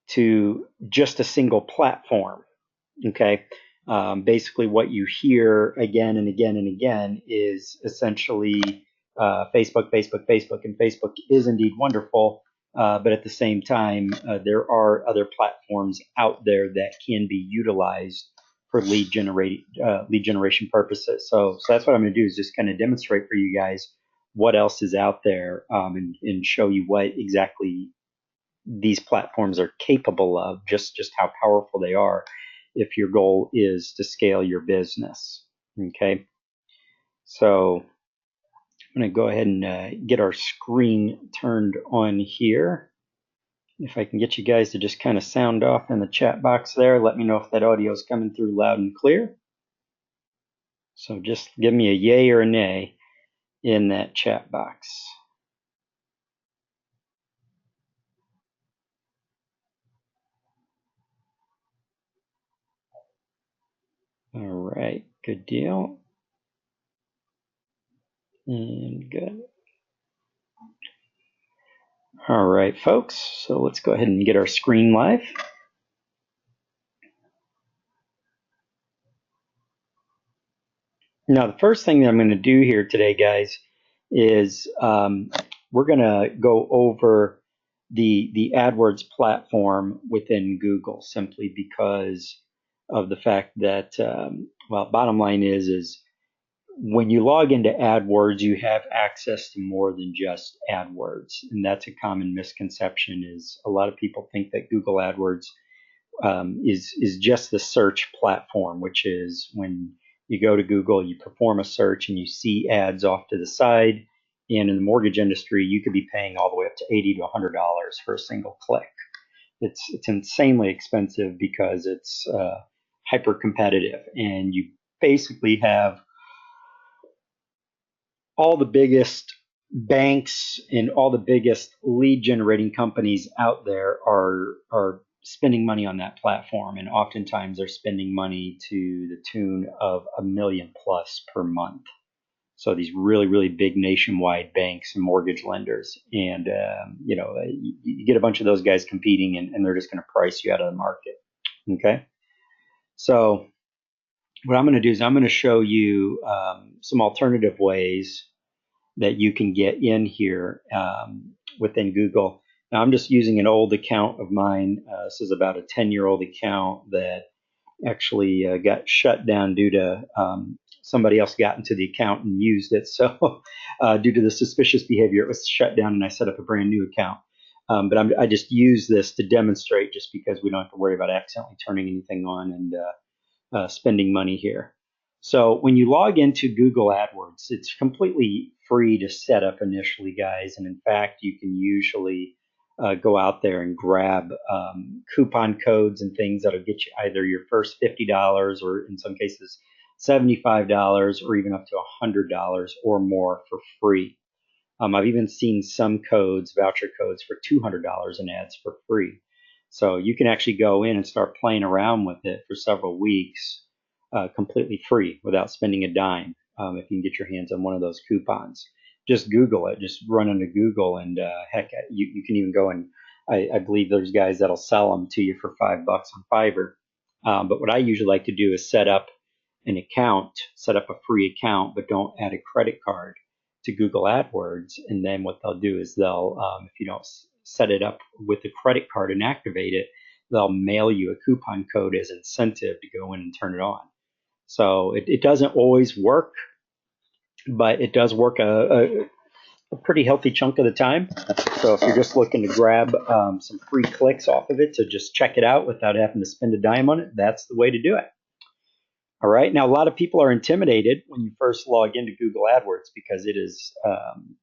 to just a single platform. Okay. Basically, what you hear again and again and again is essentially Facebook, Facebook, Facebook, and Facebook is indeed wonderful. But at the same time, there are other platforms out there that can be utilized for lead generation purposes. So that's what I'm going to do is just kind of demonstrate for you guys what else is out there, and show you what exactly these platforms are capable of, just how powerful they are if your goal is to scale your business. Okay, so I'm going to go ahead and get our screen turned on here. If I can get you guys to just kind of sound off in the chat box there, let me know if that audio is coming through loud and clear. So just give me a yay or a nay in that chat box. All right, good deal. And good. All right, folks, so let's go ahead and get our screen live. Now, the first thing that I'm going to do here today, guys, is we're going to go over the AdWords platform within Google, simply because of the fact that, well, bottom line is when you log into AdWords, you have access to more than just AdWords, and that's a common misconception. Is a lot of people think that Google AdWords is just the search platform, which is when you go to Google, you perform a search, and you see ads off to the side. And in the mortgage industry, you could be paying all the way up to $80 to $100 for a single click. It's insanely expensive because it's hyper competitive, and you basically have all the biggest banks and all the biggest lead generating companies out there are spending money on that platform, and oftentimes they're spending money to the tune of $1 million plus per month. So these really big nationwide banks and mortgage lenders, and you get a bunch of those guys competing, and they're just going to price you out of the market. Okay, so what I'm going to do is I'm going to show you some alternative ways that you can get in here within Google. Now, I'm just using an old account of mine. This is about a 10-year-old account that actually got shut down due to somebody else got into the account and used it. So due to the suspicious behavior, it was shut down, and I set up a brand new account. But I just use this to demonstrate, just because we don't have to worry about accidentally turning anything on and spending money here. So when you log into Google AdWords, it's completely free to set up initially, guys. And in fact, you can usually go out there and grab coupon codes and things that'll get you either your first $50 or in some cases $75 or even up to $100 or more for free. I've even seen some codes, voucher codes, for $200 in ads for free. So you can actually go in and start playing around with it for several weeks completely free without spending a dime if you can get your hands on one of those coupons. Just Google it, just run into Google, and heck, you can even go and I believe there's guys that'll sell them to you for $5 on Fiverr. But what I usually like to do is set up an account, set up a free account, but don't add a credit card to Google AdWords. And then what they'll do is if you don't set it up with a credit card and activate it, they'll mail you a coupon code as incentive to go in and turn it on. So it doesn't always work, but it does work a pretty healthy chunk of the time. So if you're just looking to grab some free clicks off of it to just check it out without having to spend a dime on it, that's the way to do it. All right. Now, a lot of people are intimidated when you first log into Google AdWords because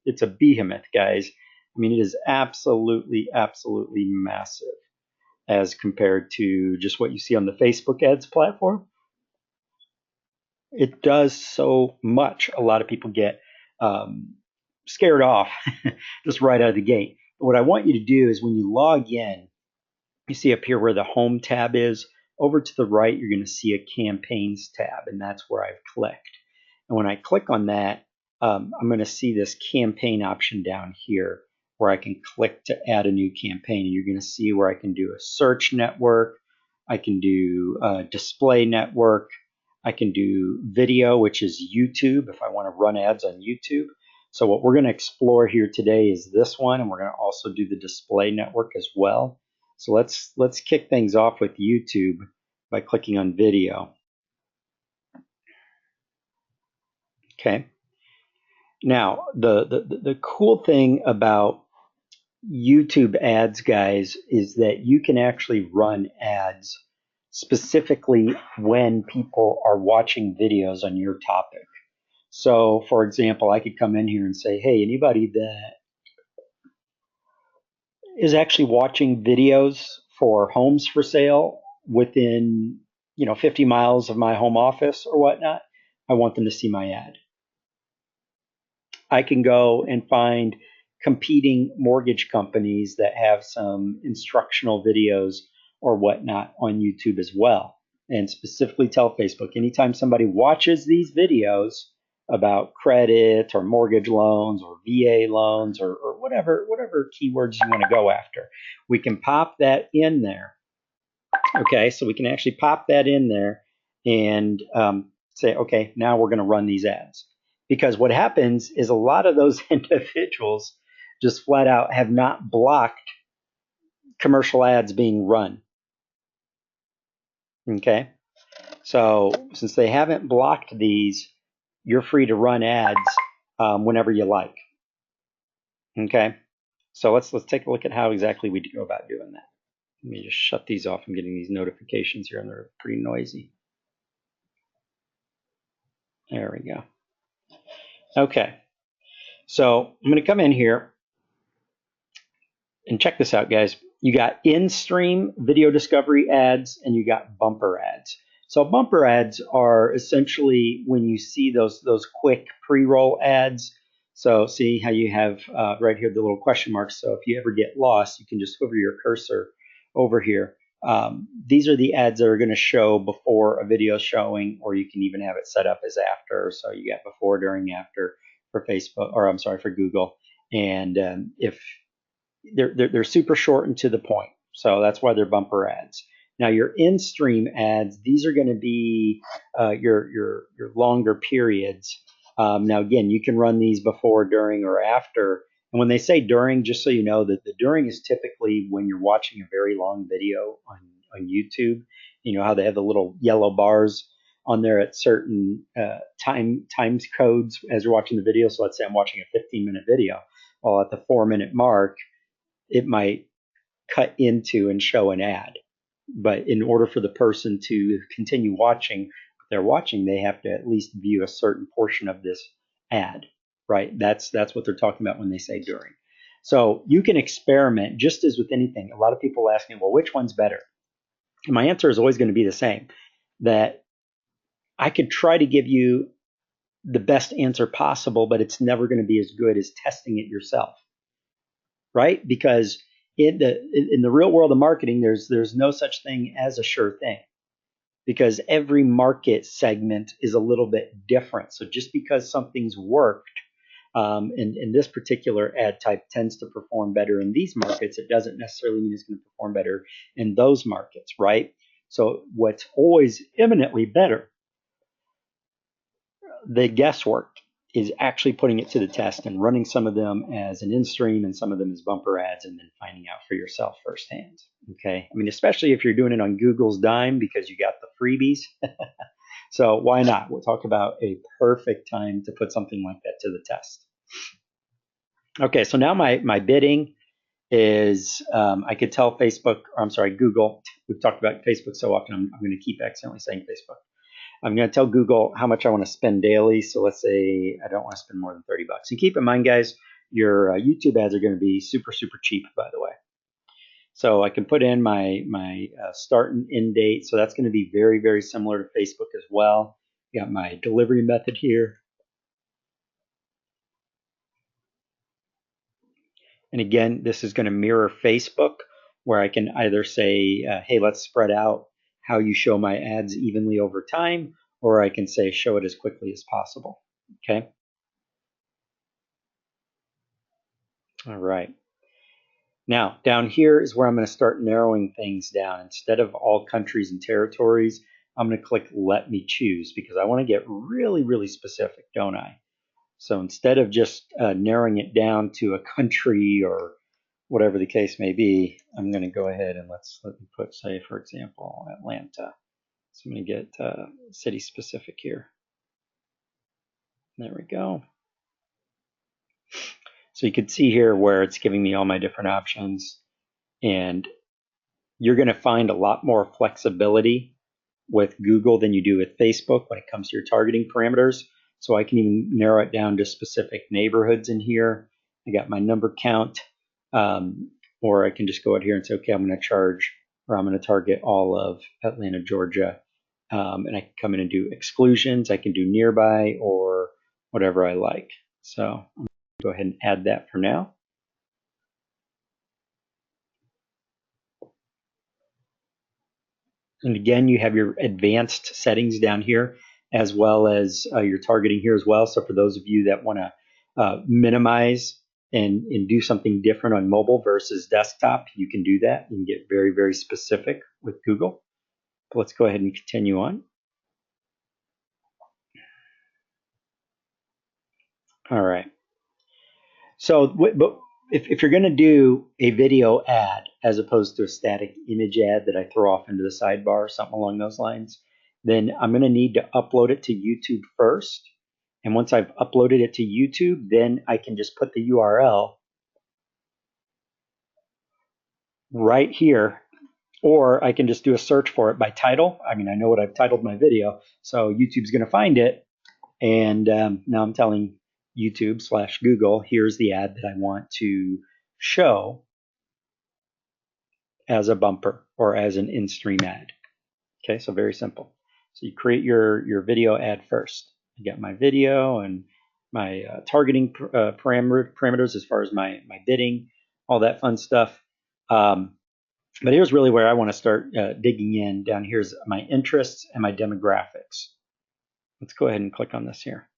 it's a behemoth, guys. I mean, it is absolutely massive as compared to just what you see on the Facebook ads platform. It does so much. A lot of people get scared off just right out of the gate. But what I want you to do is when you log in, you see up here where the home tab is. Over to the right, you're going to see a campaigns tab, and that's where I've clicked. And when I click on that, I'm going to see this campaign option down here where I can click to add a new campaign. And you're going to see where I can do a search network. I can do a display network. I can do video, which is YouTube, if I want to run ads on YouTube. So what we're going to explore here today is this one, and we're going to also do the display network as well. So let's kick things off with YouTube by clicking on video. Okay. Now, the cool thing about YouTube ads, guys, is that you can actually run ads specifically when people are watching videos on your topic. So, for example, I could come in here and say, hey, anybody that is actually watching videos for homes for sale within, 50 miles of my home office or whatnot, I want them to see my ad. I can go and find competing mortgage companies that have some instructional videos or whatnot on YouTube as well. And specifically tell Facebook, anytime somebody watches these videos about credit or mortgage loans or VA loans or whatever keywords you want to go after, we can pop that in there. Okay, so we can actually pop that in there and say, okay, now we're going to run these ads. Because what happens is a lot of those individuals just flat out have not blocked commercial ads being run. Okay, so since they haven't blocked these, you're free to run ads whenever you like. Okay, so let's take a look at how exactly we go about doing that. Let me just shut these off. I'm getting these notifications here, and they're pretty noisy. There we go. Okay, so I'm going to come in here and check this out, guys. You got in-stream video discovery ads and you got bumper ads. So bumper ads are essentially when you see those quick pre-roll ads. So see how you have right here the little question marks. So if you ever get lost, you can just hover your cursor over here. These are the ads that are going to show before a video showing, or you can even have it set up as after. So you got before, during, after for Facebook, or I'm sorry, for Google. And if they're super short and to the point, so that's why they're bumper ads. Now your in-stream ads, these are going to be your longer periods. Now again, you can run these before, during, or after. And when they say during, just so you know that the during is typically when you're watching a very long video on YouTube. You know how they have the little yellow bars on there at certain times codes as you're watching the video. So let's say I'm watching a 15-minute video. Well, at the 4-minute mark, it might cut into and show an ad. But in order for the person to continue watching what they're watching, they have to at least view a certain portion of this ad, right? That's what they're talking about when they say during. So you can experiment just as with anything. A lot of people ask me, well, which one's better? And my answer is always going to be the same, that I could try to give you the best answer possible, but it's never going to be as good as testing it yourself, right? Because in the real world of marketing, there's no such thing as a sure thing, because every market segment is a little bit different. So just because something's worked, and this particular ad type tends to perform better in these markets, it doesn't necessarily mean it's going to perform better in those markets, right? So what's always eminently better, the guesswork, is actually putting it to the test and running some of them as an in-stream and some of them as bumper ads, and then finding out for yourself firsthand. Okay, I mean, especially if you're doing it on Google's dime because you got the freebies. So why not? We'll talk about a perfect time to put something like that to the test. Okay, so now my bidding is I could tell Facebook, or I'm sorry, Google. We've talked about Facebook so often, I'm going to keep accidentally saying Facebook. I'm going to tell Google how much I want to spend daily. So let's say I don't want to spend more than $30. And keep in mind, guys, your YouTube ads are going to be super, super cheap, by the way. So I can put in my start and end date. So that's going to be very, very similar to Facebook as well. Got my delivery method here. And again, this is going to mirror Facebook, where I can either say, hey, let's spread out how you show my ads evenly over time, or I can say show it as quickly as possible. Okay. All right. Now, down here is where I'm going to start narrowing things down. Instead of all countries and territories, I'm going to click Let Me Choose because I want to get really, really specific, don't I? So instead of just narrowing it down to a country or whatever the case may be, I'm going to go ahead and let me put, say, for example, Atlanta. So I'm going to get city specific here. There we go. So you can see here where it's giving me all my different options, and you're going to find a lot more flexibility with Google than you do with Facebook when it comes to your targeting parameters. So I can even narrow it down to specific neighborhoods in here. I got my number count, or I can just go out here and say, okay, I'm going to charge, or I'm going to target all of Atlanta, Georgia. And I can come in and do exclusions. I can do nearby or whatever I like. So I'm going to go ahead and add that for now. And again, you have your advanced settings down here, as well as your targeting here as well. So for those of you that want to minimize and do something different on mobile versus desktop, you can do that. You can get very, very specific with Google. But let's go ahead and continue on. All right. So, but if you're going to do a video ad as opposed to a static image ad that I throw off into the sidebar, something along those lines, then I'm going to need to upload it to YouTube first. And once I've uploaded it to YouTube, then I can just put the URL right here, or I can just do a search for it by title. I mean, I know what I've titled my video, so YouTube's going to find it. And now I'm telling YouTube/Google, here's the ad that I want to show as a bumper or as an in-stream ad. Okay, so very simple. So you create your video ad first. I got my video and my targeting parameters as far as my bidding, all that fun stuff. But here's really where I want to start digging in. Down here's my interests and my demographics. Let's go ahead and click on this here.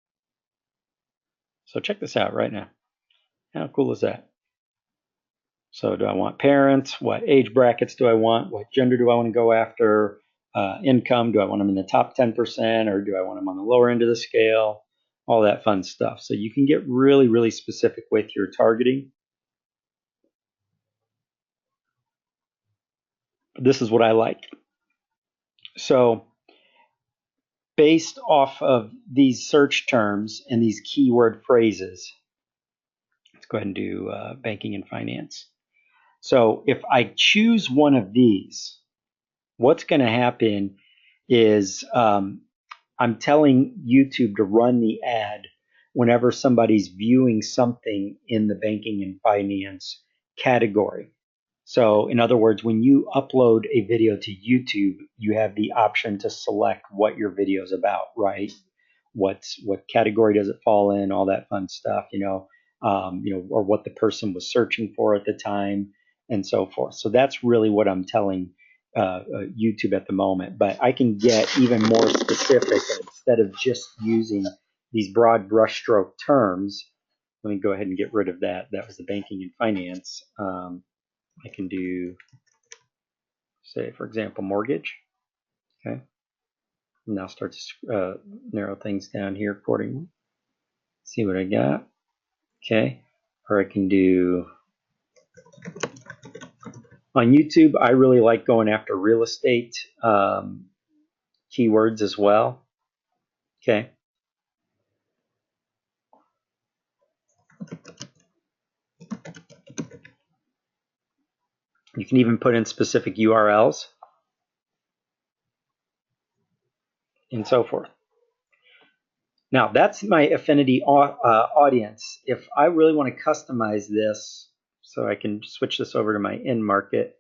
So check this out right now. How cool is that? So do I want parents? What age brackets do I want? What gender do I want to go after? Income, do I want them in the top 10% or do I want them on the lower end of the scale? All that fun stuff. So you can get really, really specific with your targeting. This is what I like. So based off of these search terms and these keyword phrases, let's go ahead and do banking and finance. So if I choose one of these, what's going to happen is I'm telling YouTube to run the ad whenever somebody's viewing something in the banking and finance category. So in other words, when you upload a video to YouTube, you have the option to select what your video is about, right? What category does it fall in? All that fun stuff, or what the person was searching for at the time, and so forth. So that's really what I'm telling YouTube at the moment. But I can get even more specific instead of just using these broad brushstroke terms. Let me go ahead and get rid of that. That was the banking and finance. I can do, say, for example, mortgage. Okay. Now start to narrow things down here accordingly. See what I got. Okay. Or I can do, on YouTube, I really like going after real estate keywords as well. Okay. You can even put in specific URLs and so forth. Now that's my affinity audience. If I really want to customize this, so I can switch this over to my in-market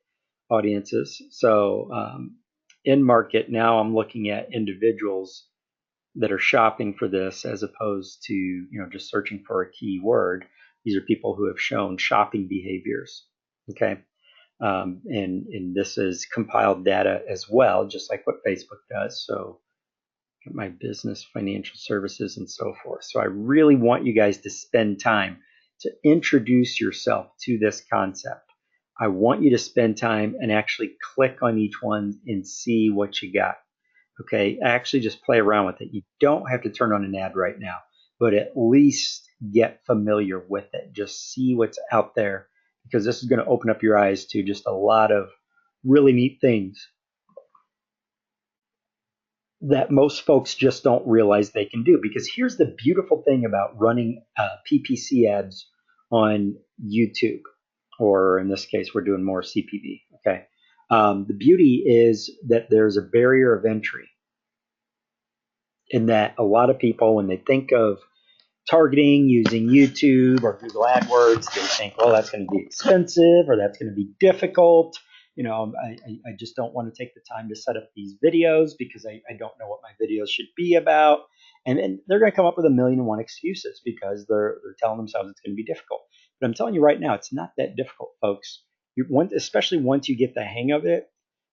audiences. So in market, now I'm looking at individuals that are shopping for this as opposed to just searching for a keyword. These are people who have shown shopping behaviors. Okay. And this is compiled data as well, just like what Facebook does. So my business, financial services, and so forth. So I really want you guys to spend time to introduce yourself to this concept. I want you to spend time and actually click on each one and see what you got. Okay, actually just play around with it. You don't have to turn on an ad right now, but at least get familiar with it. Just see what's out there, because this is going to open up your eyes to just a lot of really neat things that most folks just don't realize they can do. Because here's the beautiful thing about running PPC ads on YouTube, or in this case, we're doing more CPV. Okay. The beauty is that there's a barrier of entry, in that a lot of people, when they think of targeting using YouTube or Google AdWords, they think, well, that's going to be expensive or that's going to be difficult. I just don't want to take the time to set up these videos because I don't know what my videos should be about. And then they're going to come up with a million and one excuses because they're telling themselves it's going to be difficult. But I'm telling you right now, it's not that difficult, folks. Especially once you get the hang of it.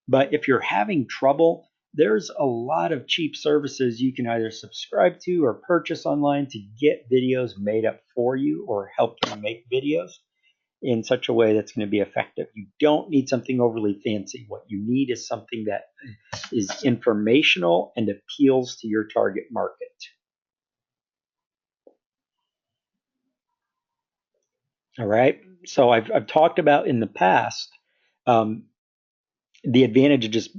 But if you're having trouble, there's a lot of cheap services you can either subscribe to or purchase online to get videos made up for you or help you make videos in such a way that's going to be effective. You don't need something overly fancy. What you need is something that is informational and appeals to your target market. All right. So I've talked about in the past um, the advantage of just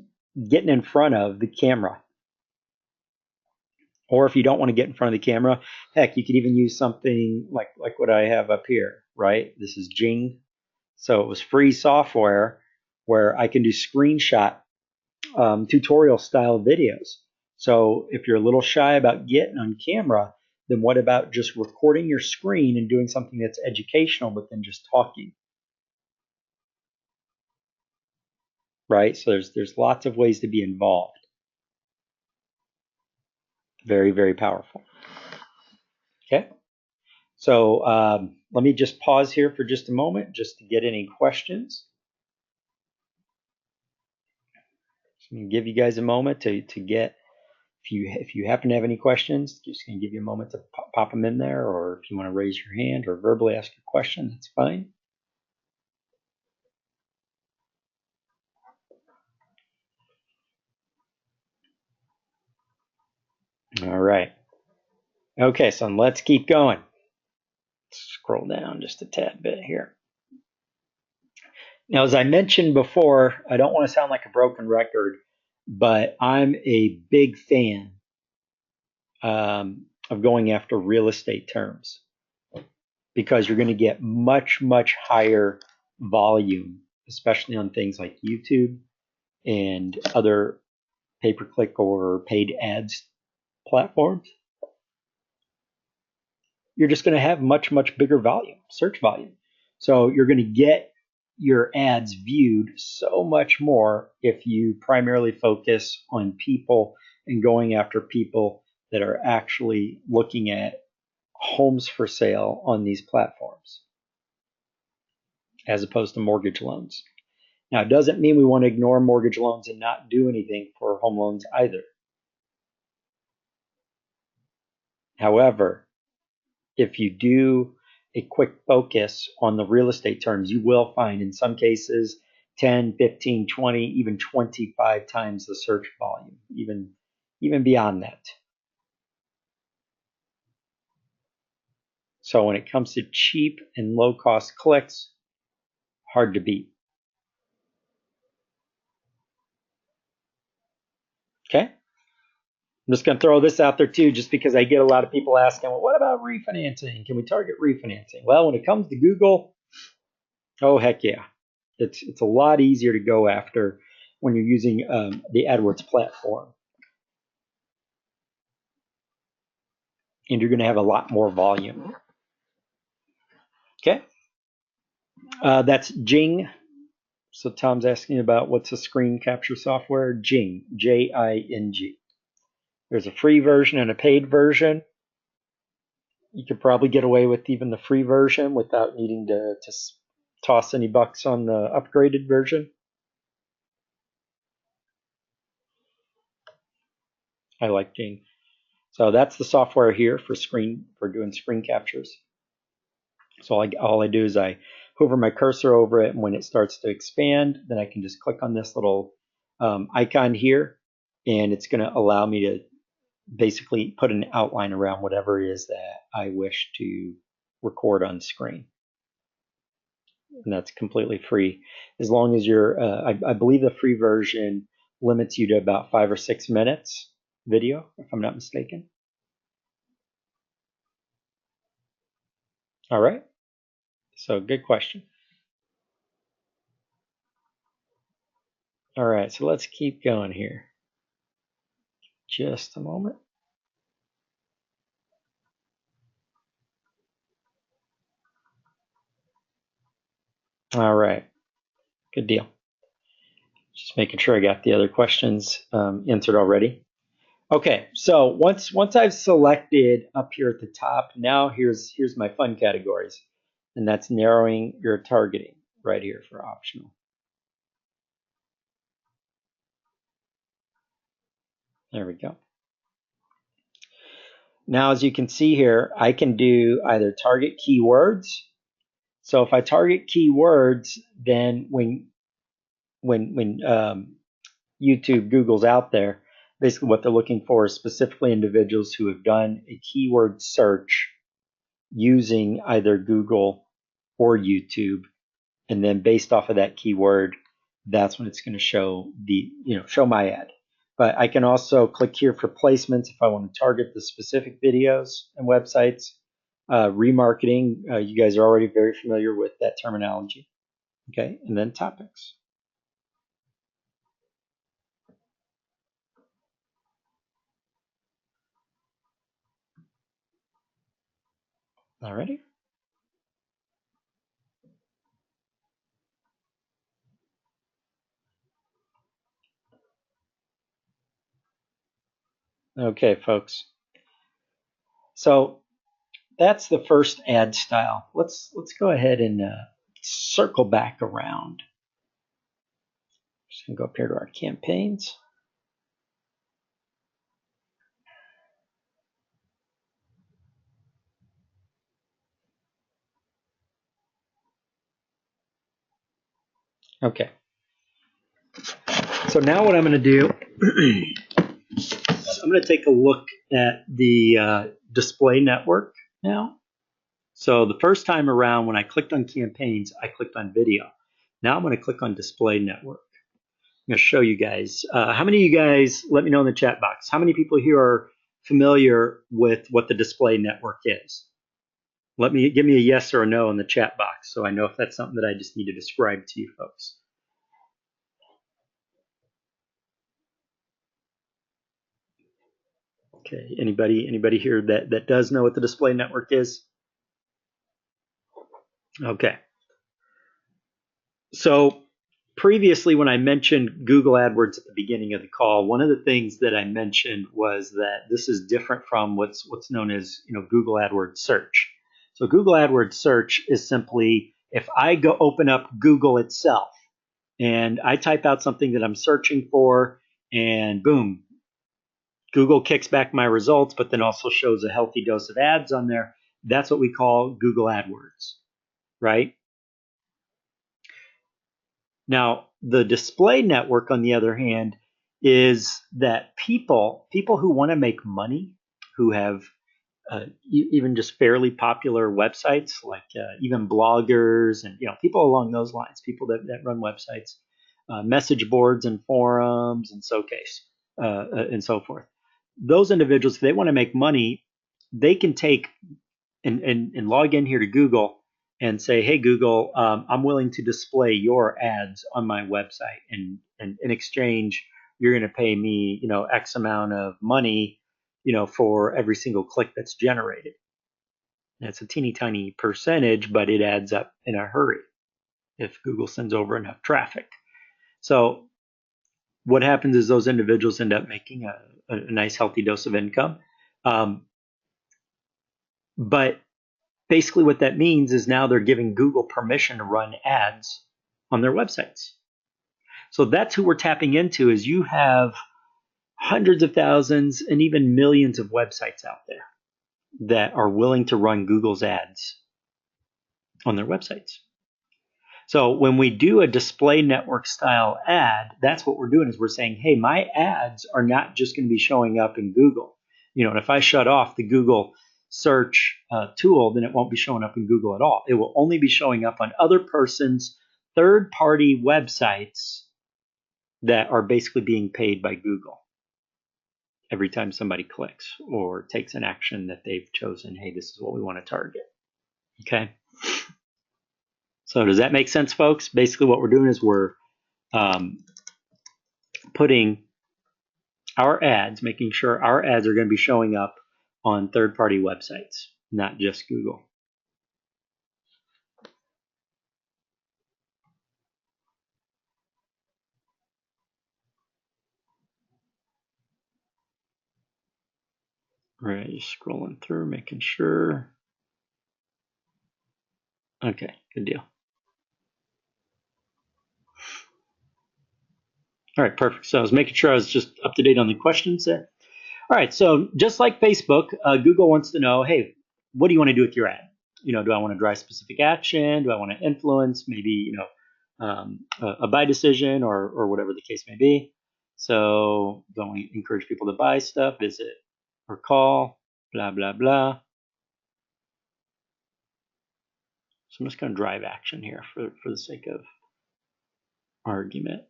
getting in front of the camera. Or if you don't want to get in front of the camera, heck, you could even use something like what I have up here, right? This is Jing. So it was free software where I can do screenshot tutorial style videos. So if you're a little shy about getting on camera, then what about just recording your screen and doing something that's educational, but then just talking, right? So there's lots of ways to be involved. Very, very powerful. Okay. So let me just pause here for just a moment just to get any questions. So I'm going to give you guys a moment to get, if you happen to have any questions, just going to give you a moment to pop them in there, or if you want to raise your hand or verbally ask a question, that's fine. All right. Okay, so let's keep going. Let's scroll down just a tad bit here. Now, as I mentioned before, I don't want to sound like a broken record, but I'm a big fan of going after real estate terms, because you're going to get much, much higher volume, especially on things like YouTube and other pay-per-click or paid ads platforms. You're just going to have much, much bigger volume, search volume. So you're going to get your ads viewed so much more if you primarily focus on people and going after people that are actually looking at homes for sale on these platforms, as opposed to mortgage loans. Now, it doesn't mean we want to ignore mortgage loans and not do anything for home loans either. However, if you do a quick focus on the real estate terms, you will find in some cases 10, 15, 20, even 25 times the search volume, even beyond that. So when it comes to cheap and low cost clicks, hard to beat. Okay. I'm just going to throw this out there too, just because I get a lot of people asking, well, what about refinancing? Can we target refinancing? Well, when it comes to Google, oh, heck yeah. It's a lot easier to go after when you're using the AdWords platform. And you're going to have a lot more volume. Okay. That's Jing. So Tom's asking about what's a screen capture software. Jing, Jing. There's a free version and a paid version. You could probably get away with even the free version without needing to toss any bucks on the upgraded version. I like Jing. So that's the software here for doing screen captures. So all I do is I hover my cursor over it, and when it starts to expand, then I can just click on this little icon here, and it's going to allow me to basically put an outline around whatever it is that I wish to record on screen. And that's completely free. As long as you're, I believe the free version limits you to about 5 or 6 minutes video, if I'm not mistaken. All right. So good question. All right. So let's keep going here. Just a moment. All right. Good deal. Just making sure I got the other questions answered already. Okay, so once I've selected up here at the top, now here's my fun categories, and that's narrowing your targeting right here for optional. There we go. Now, as you can see here, I can do either target keywords. So if I target keywords, then when YouTube, Google's out there, basically what they're looking for is specifically individuals who have done a keyword search using either Google or YouTube, and then based off of that keyword, that's when it's going to show show my ad. But I can also click here for placements if I want to target the specific videos and websites. Remarketing, you guys are already very familiar with that terminology. Okay, and then topics. Alrighty. Okay, folks. So that's the first ad style. Let's go ahead and circle back around. Just gonna go up here to our campaigns. Okay. So now what I'm going to do, I'm going to take a look at the display network now. So the first time around when I clicked on campaigns, I clicked on video. Now I'm going to click on display network. I'm going to show you guys. How many of you guys, let me know in the chat box, how many people here are familiar with what the display network is? Give me a yes or a no in the chat box so I know if that's something that I just need to describe to you folks. Okay, anybody here that does know what the display network is? Okay. So previously when I mentioned Google AdWords at the beginning of the call, one of the things that I mentioned was that this is different from what's known as Google AdWords search. So Google AdWords search is simply if I go open up Google itself and I type out something that I'm searching for, and boom, Google kicks back my results, but then also shows a healthy dose of ads on there. That's what we call Google AdWords, right? Now, the display network, on the other hand, is that people who want to make money, who have even just fairly popular websites, like even bloggers and people along those lines, people that run websites, message boards and forums and and so forth. Those individuals, if they want to make money, they can take and log in here to Google and say, hey, Google, I'm willing to display your ads on my website. And in exchange, you're going to pay me, X amount of money, for every single click that's generated. And it's a teeny tiny percentage, but it adds up in a hurry if Google sends over enough traffic. So what happens is those individuals end up making a nice healthy dose of income. But basically what that means is now they're giving Google permission to run ads on their websites. So that's who we're tapping into, is you have hundreds of thousands and even millions of websites out there that are willing to run Google's ads on their websites. So when we do a display network style ad, that's what we're doing is we're saying, hey, my ads are not just going to be showing up in Google. And if I shut off the Google search tool, then it won't be showing up in Google at all. It will only be showing up on other person's third-party websites that are basically being paid by Google every time somebody clicks or takes an action that they've chosen. Hey, this is what we want to target. Okay. So does that make sense, folks? Basically what we're doing is we're putting our ads, making sure our ads are going to be showing up on third-party websites, not just Google. All right, just scrolling through, making sure. Okay, good deal. All right, perfect. So I was making sure I was just up to date on the questions there. All right, so just like Facebook, Google wants to know, hey, what do you want to do with your ad? Do I want to drive specific action? Do I want to influence maybe, a buy decision or whatever the case may be? So do I want to encourage people to buy stuff, visit or call, blah, blah, blah. So I'm just going to drive action here for the sake of argument.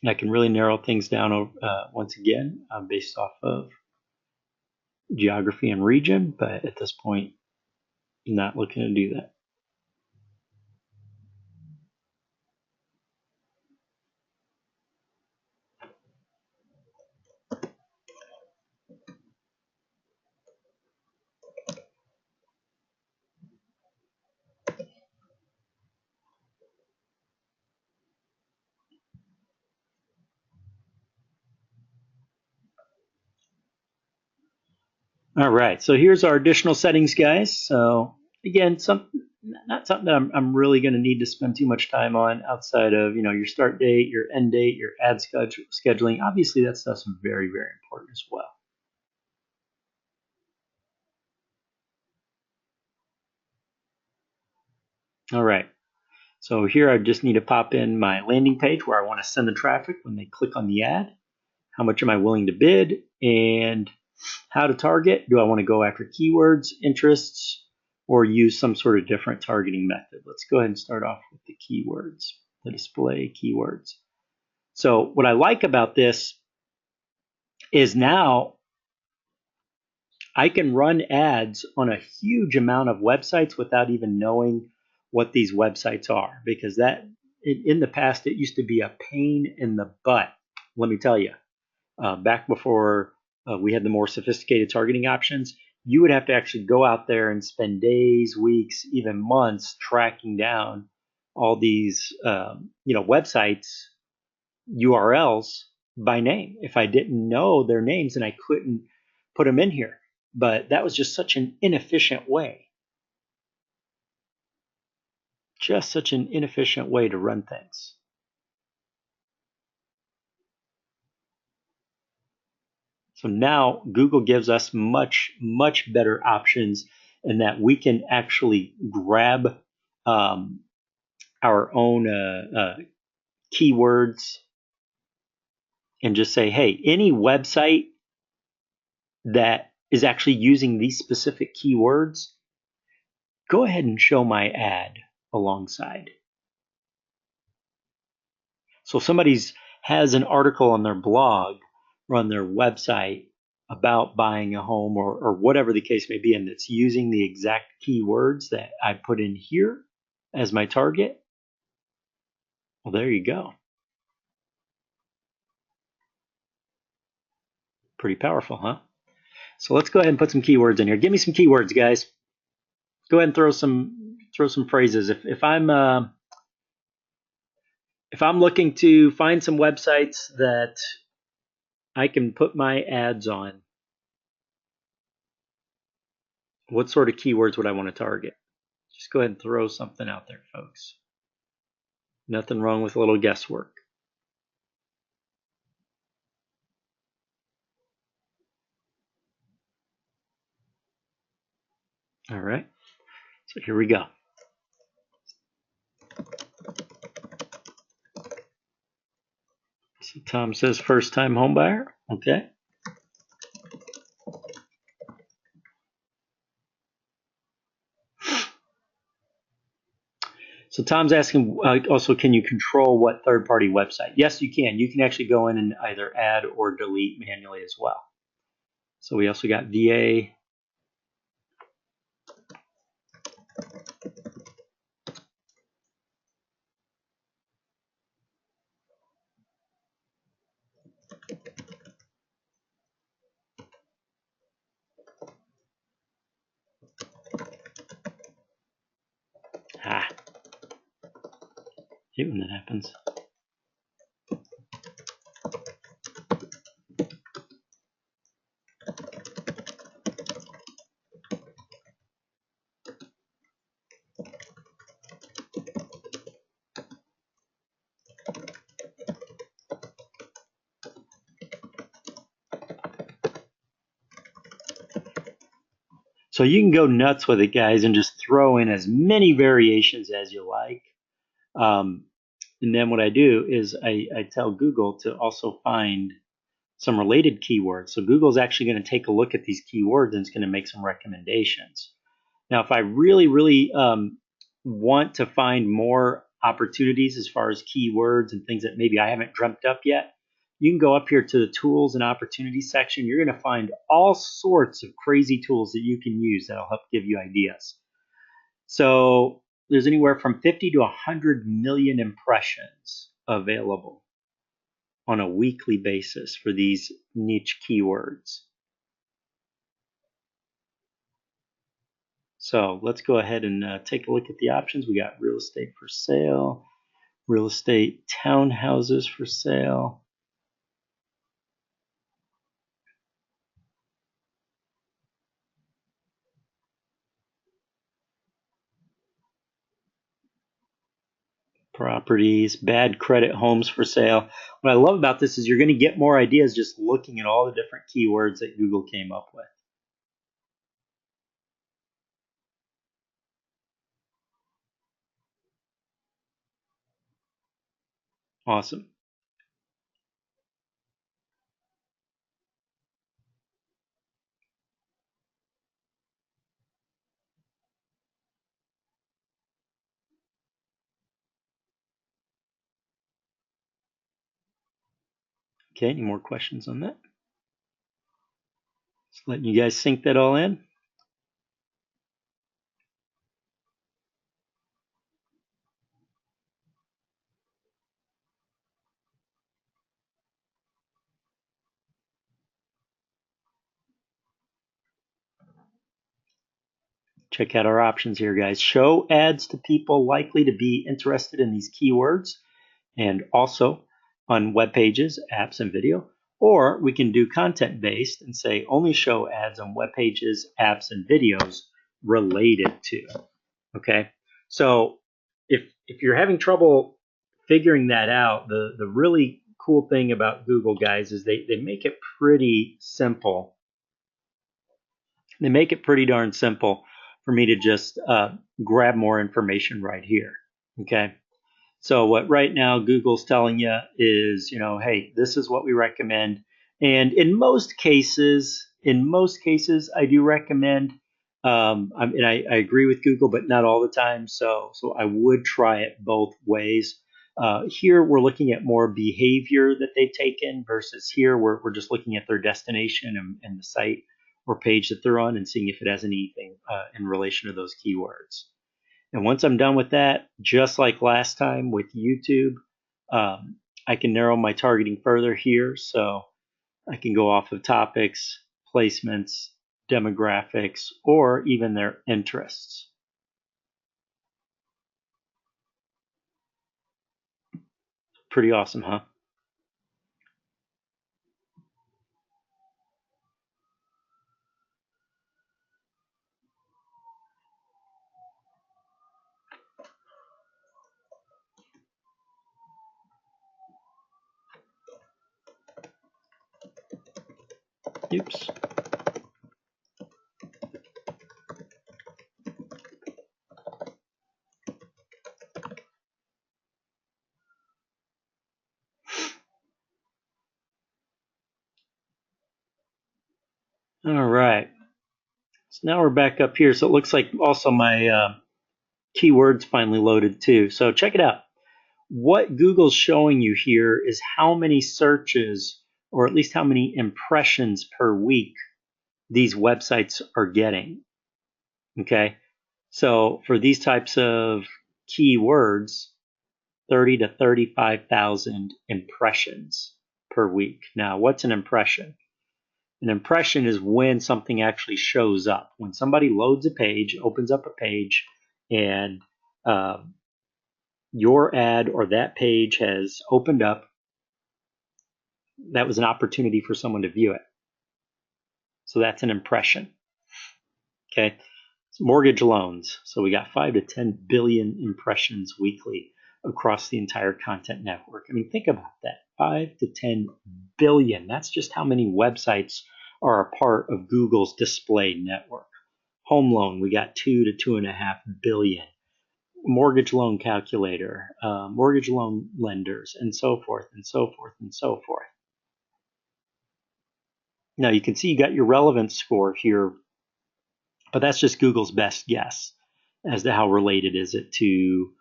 And I can really narrow things down once again based off of geography and region, but at this point, I'm not looking to do that. All right, so here's our additional settings, guys. So again, not something that I'm really going to need to spend too much time on outside of your start date, your end date, your ad scheduling. Obviously, that stuff's very, very important as well. All right, so here I just need to pop in my landing page where I want to send the traffic when they click on the ad. How much am I willing to bid? And how to target. Do I want to go after keywords, interests, or use some sort of different targeting method? Let's go ahead and start off with the keywords, the display keywords. So what I like about this is now I can run ads on a huge amount of websites without even knowing what these websites are, because that in the past it used to be a pain in the butt. Let me tell you, back before we had the more sophisticated targeting options, you would have to actually go out there and spend days, weeks, even months tracking down all these, websites, URLs by name. If I didn't know their names, then I couldn't put them in here. But that was just such an inefficient way. Just such an inefficient way to run things. So now Google gives us much, much better options in that we can actually grab our own keywords and just say, hey, any website that is actually using these specific keywords, go ahead and show my ad alongside. So if somebody has an article on their blog or on their website about buying a home or whatever the case may be, and it's using the exact keywords that I put in here as my target, well, there you go. Pretty powerful, huh? So let's go ahead and put some keywords in here. Give me some keywords, guys. Go ahead and throw some phrases. If I'm looking to find some websites that I can put my ads on, what sort of keywords would I want to target? Just go ahead and throw something out there, folks. Nothing wrong with a little guesswork. All right, so here we go. So Tom says first time home buyer. Okay. So Tom's asking also, can you control what third-party website? Yes, you can. You can actually go in and either add or delete manually as well. So we also got VA. Ah, hate when that happens. So you can go nuts with it, guys, and just throw in as many variations as you like. Um, and then what I do is I tell Google to also find some related keywords. So Google's actually going to take a look at these keywords and it's going to make some recommendations. Now, if I really want to find more opportunities as far as keywords and things that maybe I haven't dreamt up yet, you can go up here to the tools and opportunities section. You're going to find all sorts of crazy tools that you can use that'll help give you ideas. So there's anywhere from 50 to 100 million impressions available on a weekly basis for these niche keywords. So let's go ahead and take a look at the options. We got real estate for sale, real estate townhouses for sale. Properties, bad credit homes for sale. What I love about this is you're going to get more ideas just looking at all the different keywords that Google came up with. Awesome. Okay, any more questions on that? Just letting you guys sink that all in. Check out our options here, guys. Show ads to people likely to be interested in these keywords, and also on web pages, apps, and video. Or we can do content based and say only show ads on web pages, apps, and videos related to. Okay. So if you're having trouble figuring that out, the really cool thing about Google, guys, is they make it pretty simple. They make it pretty darn simple for me to just grab more information right here. Okay. So what right now Google's telling you is, hey, this is what we recommend. And in most cases, I do recommend. And I agree with Google, but not all the time. So I would try it both ways. Here we're looking at more behavior that they've taken versus here we're just looking at their destination and the site or page that they're on and seeing if it has anything in relation to those keywords. And once I'm done with that, just like last time with YouTube, I can narrow my targeting further here. So I can go off of topics, placements, demographics, or even their interests. Pretty awesome, huh? Oops. All right. So now we're back up here. So it looks like also my keywords finally loaded too. So check it out. What Google's showing you here is how many searches, or at least how many impressions per week these websites are getting. Okay. So for these types of keywords, 30 to 35,000 impressions per week. Now, what's an impression? An impression is when something actually shows up. When somebody loads a page, opens up a page, and your ad or that page has opened up, that was an opportunity for someone to view it. So that's an impression. Okay. Mortgage loans. So we got 5 to 10 billion impressions weekly across the entire content network. I mean, think about that. 5 to 10 billion. That's just how many websites are a part of Google's display network. Home loan, we got 2 to 2.5 billion. Mortgage loan calculator, mortgage loan lenders, and so forth and so forth and so forth. Now you can see you got your relevance score here, but that's just Google's best guess as to how related is it to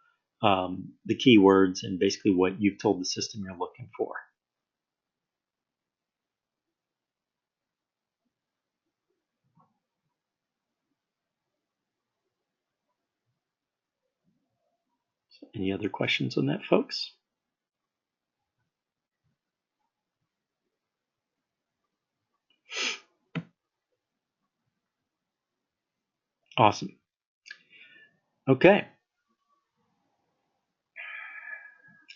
the keywords and basically what you've told the system you're looking for. Any other questions on that, folks? Awesome. Okay.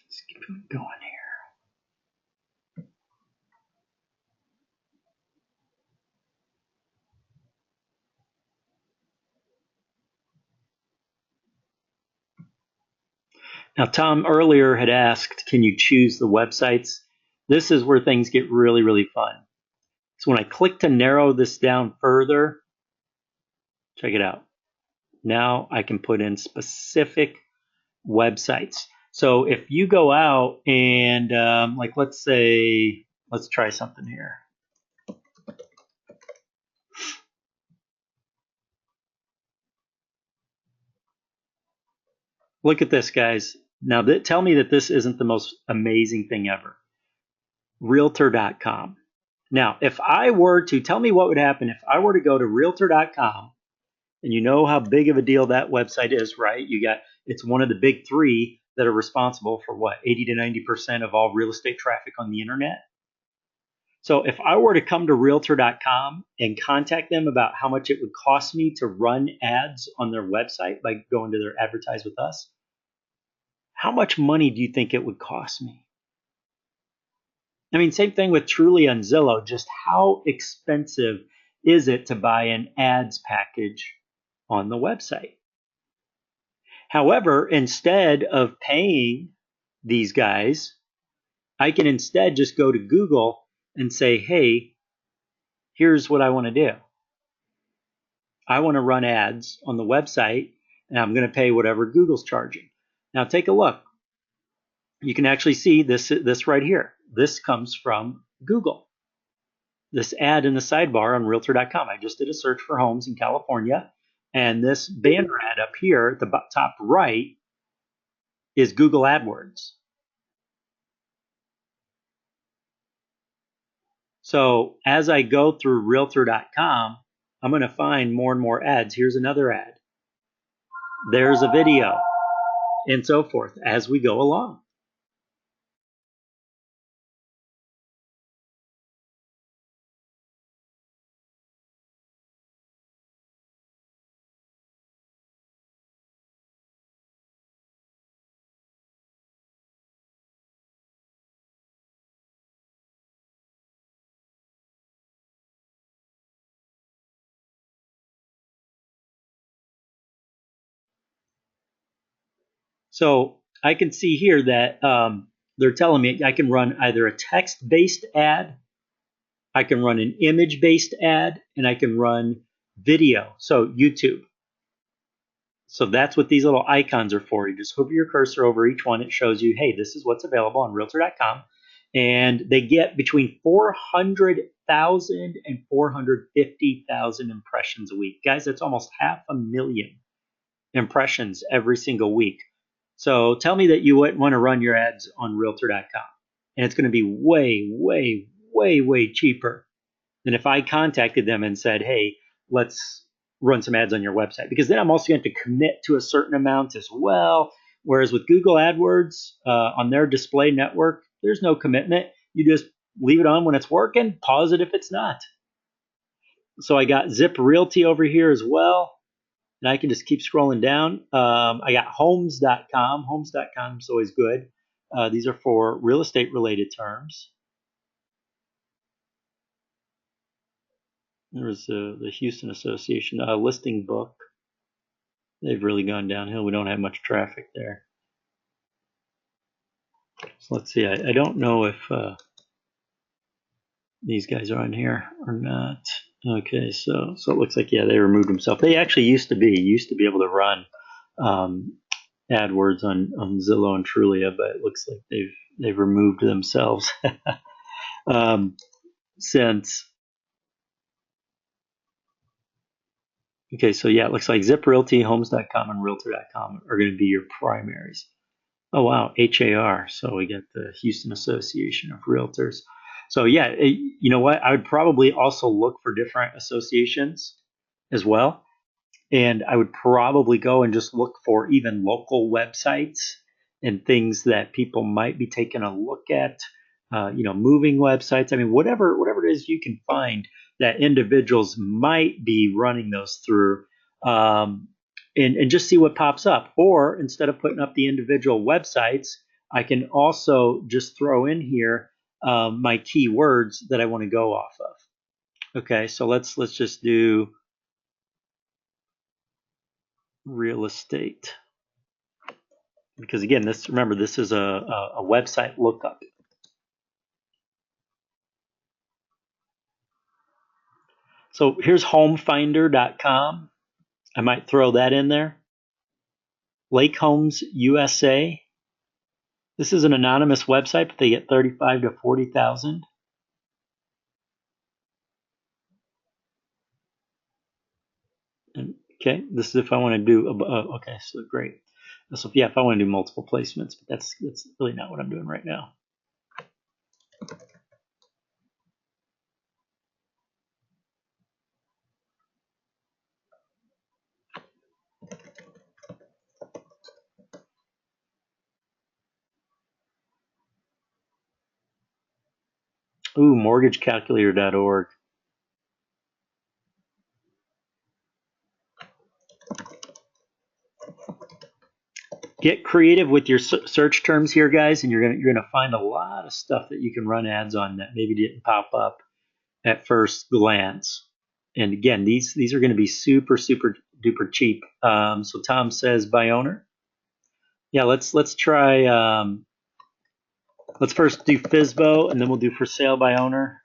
Let's keep going here. Now, Tom earlier had asked, can you choose the websites? This is where things get really, really fun. So when I click to narrow this down further, check it out. Now I can put in specific websites. So if you go out and like, let's say, let's try something here. Look at this, guys. Now tell me that this isn't the most amazing thing ever. Realtor.com. Now, if I were to, tell me what would happen if I were to go to Realtor.com, and you know how big of a deal that website is, right? It's one of the big three that are responsible for what, 80 to 90% of all real estate traffic on the internet. So if I were to come to Realtor.com and contact them about how much it would cost me to run ads on their website by going to their advertise with us, how much money do you think it would cost me? I mean, same thing with Truly on Zillow. Just how expensive is it to buy an ads package on the website? However, instead of paying these guys, I can instead just go to Google and say, hey, here's what I want to do. I want to run ads on the website, and I'm going to pay whatever Google's charging. Now take a look. You can actually see this right here. This comes from Google. This ad in the sidebar on Realtor.com. I just did a search for homes in California, and this banner ad up here at the top right is Google AdWords. So as I go through Realtor.com, I'm going to find more and more ads. Here's another ad. There's a video, and so forth as we go along. So I can see here that they're telling me I can run either a text-based ad, I can run an image-based ad, and I can run video, so YouTube. So that's what these little icons are for. You just hover your cursor over each one. It shows you, hey, this is what's available on Realtor.com. and they get between 400,000 and 450,000 impressions a week. Guys, that's almost 500,000 impressions every single week. So tell me that you wouldn't want to run your ads on realtor.com. And it's going to be way, way, way, way cheaper than if I contacted them and said, hey, let's run some ads on your website. Because then I'm also going to have to commit to a certain amount as well. Whereas with Google AdWords on their display network, there's no commitment. You just leave it on when it's working, pause it if it's not. So I got Zip Realty over here as well. And I can just keep scrolling down. I got homes.com. Homes.com is always good. These are for real estate related terms. There's the Houston Association listing book. They've really gone downhill. We don't have much traffic there. So let's see. I don't know if these guys are on here or not. Okay, so it looks like, yeah, they removed themselves. They actually used to be able to run AdWords on Zillow and Trulia, but it looks like they've removed themselves since. Okay, so yeah, it looks like Zip Realty, Homes.com, and Realtor.com are going to be your primaries. Oh wow, HAR. So we get the Houston Association of Realtors. So yeah, you know what? I would probably also look for different associations as well. And I would probably go and just look for even local websites and things that people might be taking a look at, moving websites. I mean, whatever it is you can find that individuals might be running those through, and just see what pops up. Or instead of putting up the individual websites, I can also just throw in here my keywords that I want to go off of. Okay, so let's just do real estate, because again, remember, this is a website lookup. So here's homefinder.com. I might throw that in there. Lake Homes USA. This is an anonymous website, but they get 35 to 40,000. Okay, this is if I want to do. Okay, so great. So yeah, if I want to do multiple placements, but that's really not what I'm doing right now. Ooh, mortgagecalculator.org. Get creative with your search terms here, guys, and you're gonna find a lot of stuff that you can run ads on that maybe didn't pop up at first glance. And again, these are going to be super duper cheap. So Tom says by owner. Yeah, let's try. Let's first do FSBO, and then we'll do for sale by owner.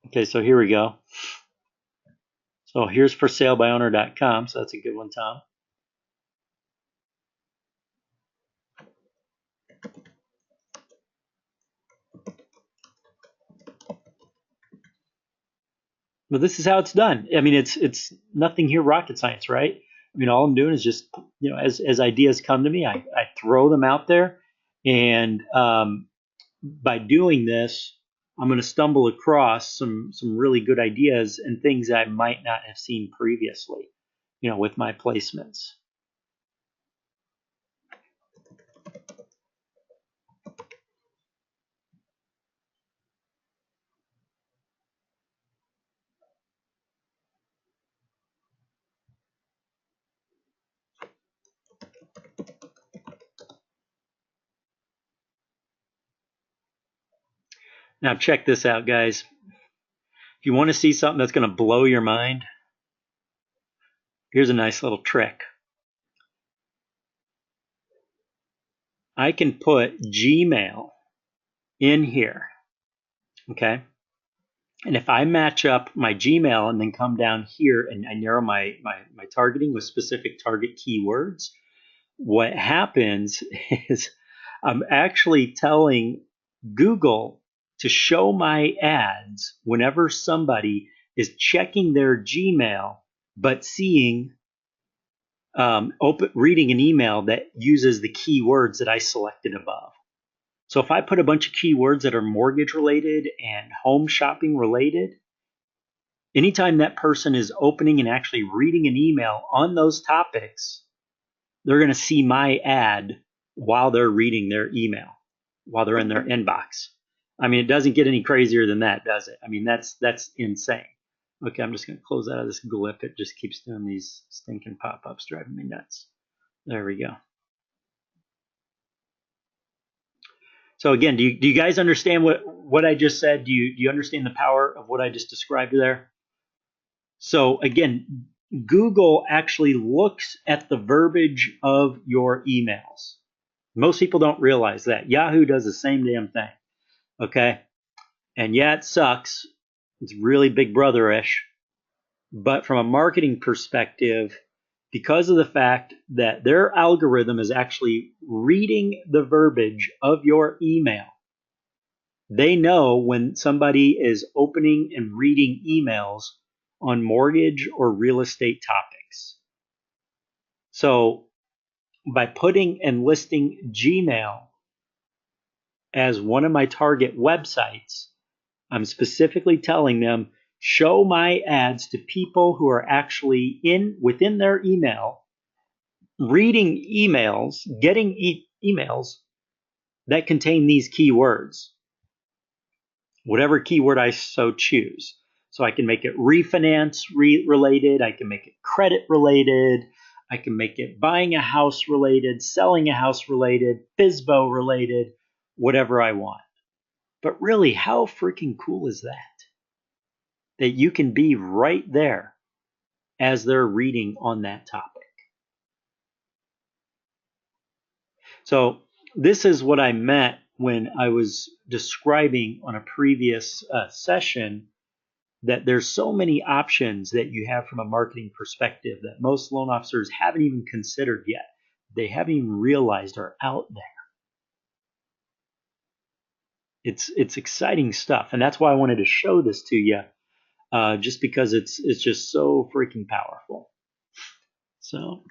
Okay, so here we go. So here's for sale by owner.com. So that's a good one, Tom. But this is how it's done. I mean, it's nothing here rocket science, right? I mean, all I'm doing is just, as ideas come to me, I throw them out there, and by doing this, I'm going to stumble across some really good ideas and things I might not have seen previously, with my placements. Now check this out, guys. If you want to see something that's going to blow your mind, here's a nice little trick. I can put Gmail in here, okay? And if I match up my Gmail and then come down here and I narrow my targeting with specific target keywords, what happens is I'm actually telling Google to show my ads whenever somebody is checking their Gmail but seeing reading an email that uses the keywords that I selected above. So if I put a bunch of keywords that are mortgage related and home shopping related, anytime that person is opening and actually reading an email on those topics, they're going to see my ad while they're reading their email, while they're in their inbox. I mean, it doesn't get any crazier than that, does it? I mean, that's insane. Okay, I'm just going to close out of this glip. It just keeps doing these stinking pop-ups, driving me nuts. There we go. So again, do you guys understand what I just said? Do you understand the power of what I just described there? So again, Google actually looks at the verbiage of your emails. Most people don't realize that. Yahoo does the same damn thing. Okay? And yeah, it sucks. It's really Big Brother-ish. But from a marketing perspective, because of the fact that their algorithm is actually reading the verbiage of your email, they know when somebody is opening and reading emails on mortgage or real estate topics. So by putting and listing Gmail as one of my target websites, I'm specifically telling them, show my ads to people who are actually within their email, reading emails, getting emails that contain these keywords, whatever keyword I so choose. So I can make it refinance related, I can make it credit related, I can make it buying a house related, selling a house related, FISBO related, whatever I want. But really, how freaking cool is that? That you can be right there as they're reading on that topic. So this is what I meant when I was describing on a previous session that there's so many options that you have from a marketing perspective that most loan officers haven't even considered yet. They haven't even realized are out there. It's exciting stuff, and that's why I wanted to show this to you, just because it's just so freaking powerful. So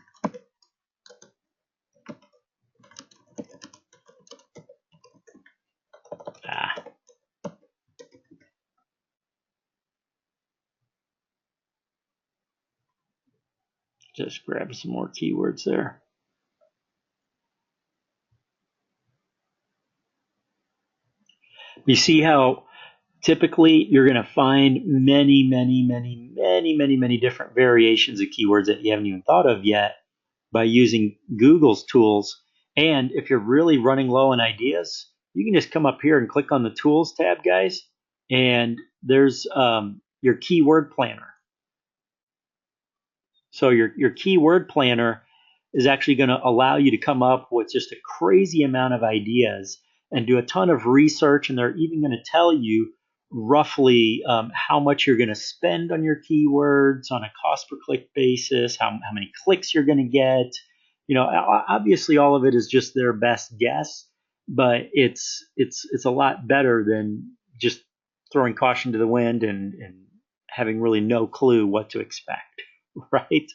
just grab some more keywords there. You see how typically you're going to find many different variations of keywords that you haven't even thought of yet by using Google's tools. And if you're really running low on ideas, you can just come up here and click on the Tools tab, guys, and there's your keyword planner. So your keyword planner is actually going to allow you to come up with just a crazy amount of ideas and do a ton of research. And they're even going to tell you roughly how much you're going to spend on your keywords on a cost per click basis, how many clicks you're going to get. You know, obviously all of it is just their best guess, but it's a lot better than just throwing caution to the wind and having really no clue what to expect, right?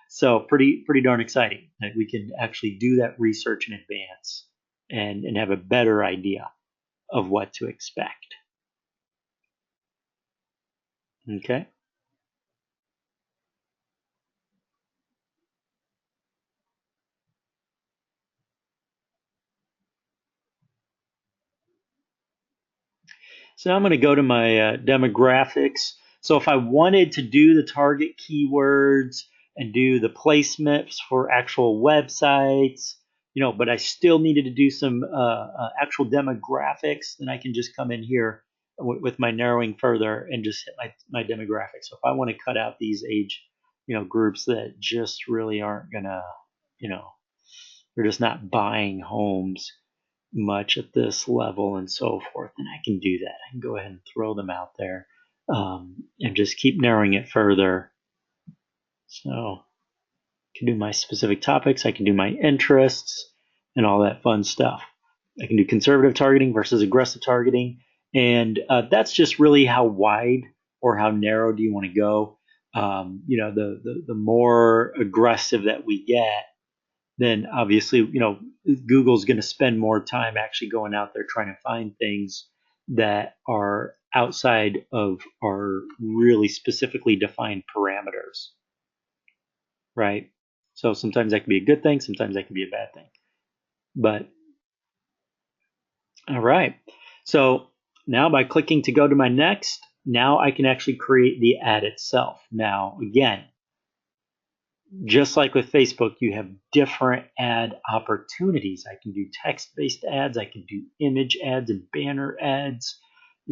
So pretty darn exciting that we can actually do that research in advance and have a better idea of what to expect. Okay. So I'm going to go to my demographics. So if I wanted to do the target keywords and do the placements for actual websites, you know, but I still needed to do some actual demographics, then I can just come in here with my narrowing further and just hit my demographics. So if I want to cut out these age, you know, groups that just really aren't gonna, you know, they're just not buying homes much at this level and so forth, and I can do that. I can go ahead and throw them out there and just keep narrowing it further. So can do my specific topics. I can do my interests and all that fun stuff. I can do conservative targeting versus aggressive targeting. And that's just really how wide or how narrow do you want to go. The more aggressive that we get, then obviously, Google's going to spend more time actually going out there trying to find things that are outside of our really specifically defined parameters, right? So sometimes that can be a good thing, sometimes that can be a bad thing. But all right. So now by clicking to go to my next, now I can actually create the ad itself. Now, again, just like with Facebook, you have different ad opportunities. I can do text-based ads, I can do image ads and banner ads.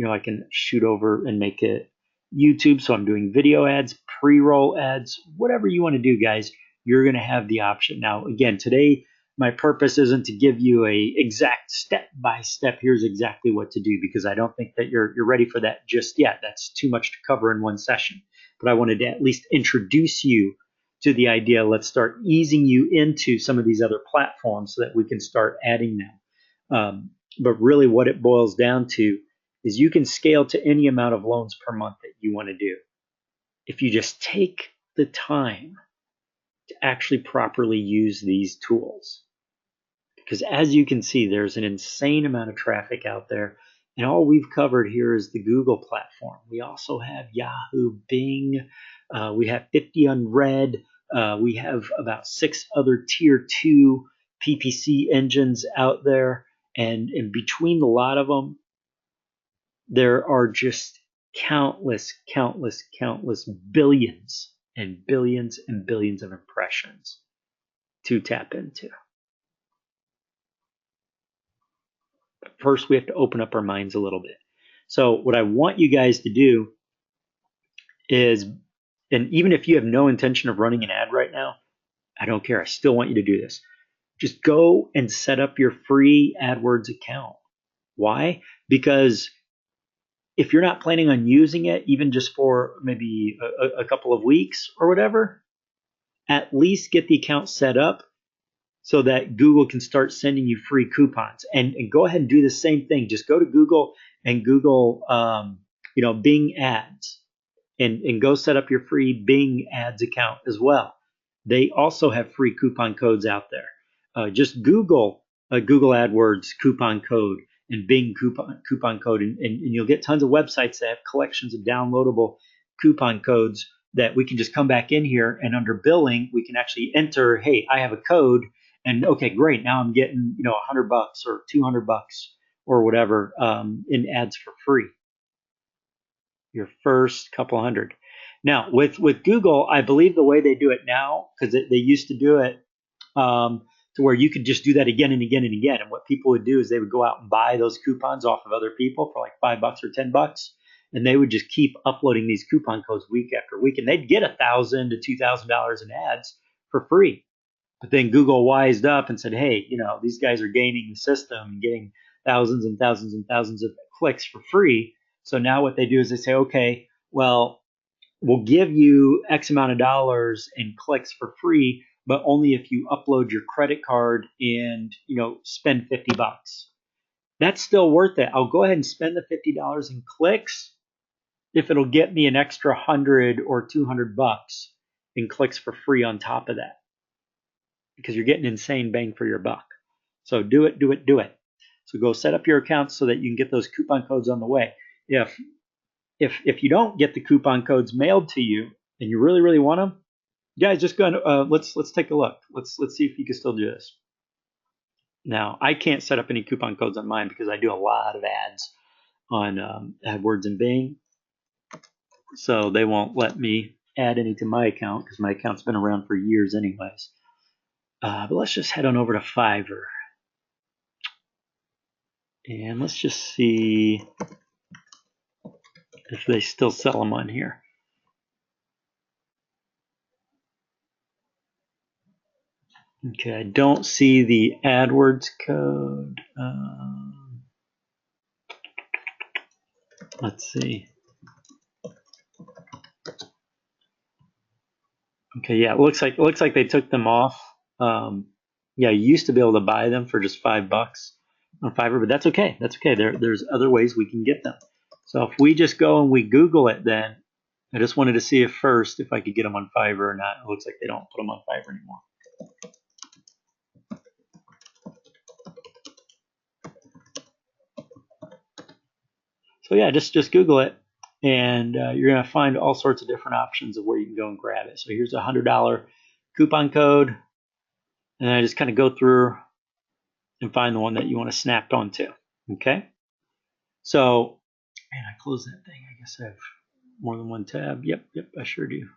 I can shoot over and make it YouTube, so I'm doing video ads, pre-roll ads, whatever you want to do, guys, you're going to have the option. Now, again, today my purpose isn't to give you a exact step-by-step, here's exactly what to do, because I don't think that you're ready for that just yet. That's too much to cover in one session. But I wanted to at least introduce you to the idea, let's start easing you into some of these other platforms so that we can start adding them. But really what it boils down to is you can scale to any amount of loans per month that you want to do. If you just take the time to actually properly use these tools. Because as you can see, there's an insane amount of traffic out there. And all we've covered here is the Google platform. We also have Yahoo, Bing. We have 50 unread. We have about 6 other tier 2 PPC engines out there. And in between a lot of them, there are just countless billions and billions and billions of impressions to tap into. First, we have to open up our minds a little bit. So what I want you guys to do is, and even if you have no intention of running an ad right now, I don't care. I still want you to do this. Just go and set up your free AdWords account. Why? Because if you're not planning on using it, even just for maybe a couple of weeks or whatever, at least get the account set up so that Google can start sending you free coupons. And go ahead and do the same thing. Just go to Google and Google, Bing ads, and go set up your free Bing ads account as well. They also have free coupon codes out there. Just Google Google AdWords coupon code and Bing coupon code, and you'll get tons of websites that have collections of downloadable coupon codes that we can just come back in here, and under billing, we can actually enter, hey, I have a code, and okay, great, now I'm getting $100 or $200 or whatever in ads for free. Your first couple hundred. Now with Google, I believe the way they do it now, because they used to do it to where you could just do that again and again and again. And what people would do is they would go out and buy those coupons off of other people for like $5 or $10, and they would just keep uploading these coupon codes week after week, and they'd get $1,000 to $2,000 in ads for free. But then Google wised up and said, hey, these guys are gaining the system and getting thousands and thousands and thousands of clicks for free. So now what they do is they say, okay, well, we'll give you X amount of dollars in clicks for free, but only if you upload your credit card and, spend $50. That's still worth it. I'll go ahead and spend the $50 in clicks if it'll get me an extra 100 or $200 in clicks for free on top of that, because you're getting insane bang for your buck. So do it. So go set up your accounts so that you can get those coupon codes on the way. If you don't get the coupon codes mailed to you and you really want them, guys, just go. Let's take a look. Let's see if you can still do this. Now, I can't set up any coupon codes on mine because I do a lot of ads on AdWords and Bing, so they won't let me add any to my account because my account's been around for years anyways. But let's just head on over to Fiverr. And let's just see if they still sell them on here. Okay, I don't see the AdWords code. Let's see. Okay, yeah, it looks like they took them off. Yeah, you used to be able to buy them for just $5 on Fiverr, but that's okay. That's okay. There's other ways we can get them. So if we just go and we Google it, then I just wanted to see if first if I could get them on Fiverr or not. It looks like they don't put them on Fiverr anymore. So yeah, just Google it, and you're gonna find all sorts of different options of where you can go and grab it. So here's a $100 coupon code, and I just kind of go through and find the one that you want to snap onto. Okay. So, man, I closed that thing. I guess I have more than one tab. Yep, I sure do.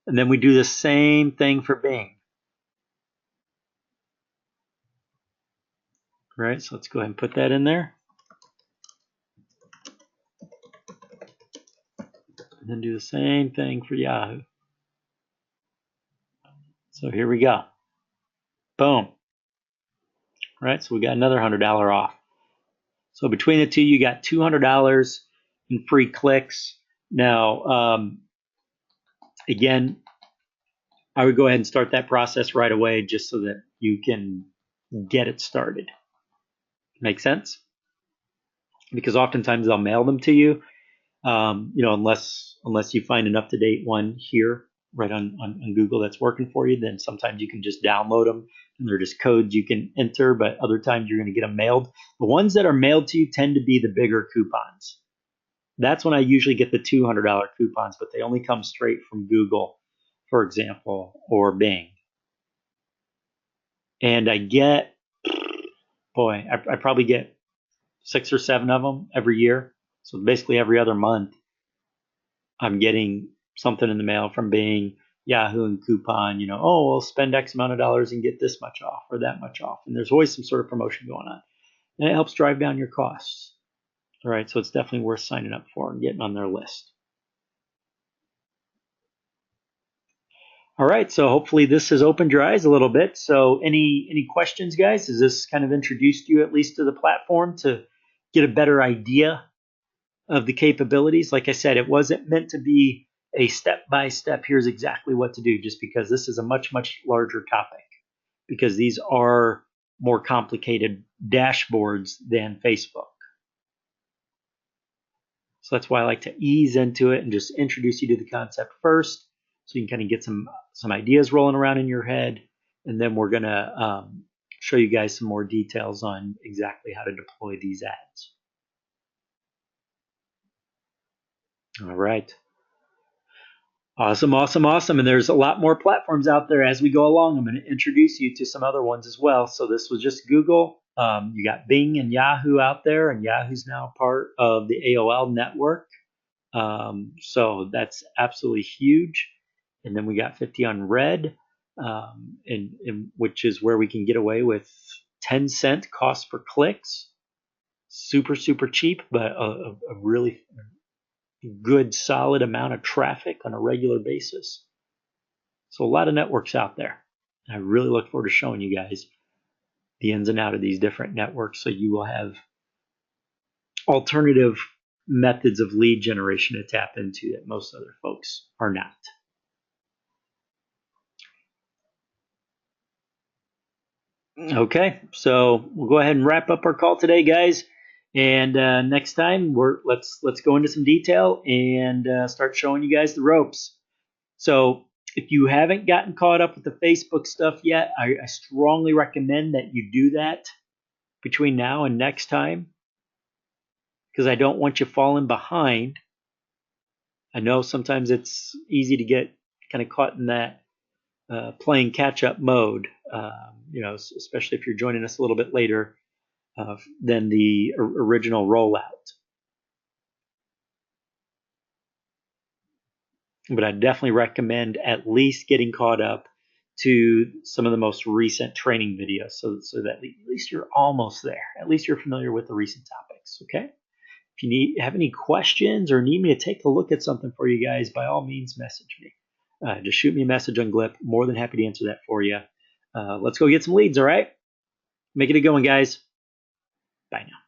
And then we do the same thing for Bing. Right, so let's go ahead and put that in there. And then do the same thing for Yahoo. So here we go. Boom. Right, so we got another $100 off. So between the two, you got $200 in free clicks. Now, again, I would go ahead and start that process right away just so that you can get it started. Make sense? Because oftentimes they'll mail them to you, unless you find an up-to-date one here right on Google that's working for you, then sometimes you can just download them and they're just codes you can enter, but other times you're going to get them mailed. The ones that are mailed to you tend to be the bigger coupons. That's when I usually get the $200 coupons, but they only come straight from Google, for example, or Bing. And I get, boy, I probably get 6 or 7 of them every year. So basically every other month, I'm getting something in the mail from Bing, Yahoo, and coupon. We'll spend X amount of dollars and get this much off or that much off. And there's always some sort of promotion going on. And it helps drive down your costs. All right, so it's definitely worth signing up for and getting on their list. All right, so hopefully this has opened your eyes a little bit. So any questions, guys? Has this kind of introduced you at least to the platform to get a better idea of the capabilities? Like I said, it wasn't meant to be a step-by-step, here's exactly what to do, just because this is a much, much larger topic, because these are more complicated dashboards than Facebook. So that's why I like to ease into it and just introduce you to the concept first, so you can kind of get some ideas rolling around in your head, and then we're going to show you guys some more details on exactly how to deploy these ads. All right. Awesome. And there's a lot more platforms out there as we go along. I'm going to introduce you to some other ones as well. So this was just Google. You got Bing and Yahoo out there, and Yahoo's now part of the AOL network. So that's absolutely huge. And then we got 50 on Red, and which is where we can get away with 10-cent cost per clicks. Super, super cheap, but a really good, solid amount of traffic on a regular basis. So a lot of networks out there. I really look forward to showing you guys the ins and outs of these different networks, so you will have alternative methods of lead generation to tap into that most other folks are not. Okay, so we'll go ahead and wrap up our call today, guys. And next time, let's go into some detail and start showing you guys the ropes. So if you haven't gotten caught up with the Facebook stuff yet, I strongly recommend that you do that between now and next time, because I don't want you falling behind. I know sometimes it's easy to get kind of caught in that playing catch-up mode, especially if you're joining us a little bit later than the original rollout. But I definitely recommend at least getting caught up to some of the most recent training videos, so that at least you're almost there. At least you're familiar with the recent topics. Okay. If you have any questions or need me to take a look at something for you guys, by all means, message me. Just shoot me a message on Glip. More than happy to answer that for you. Let's go get some leads. All right. Make it a going, guys. Bye now.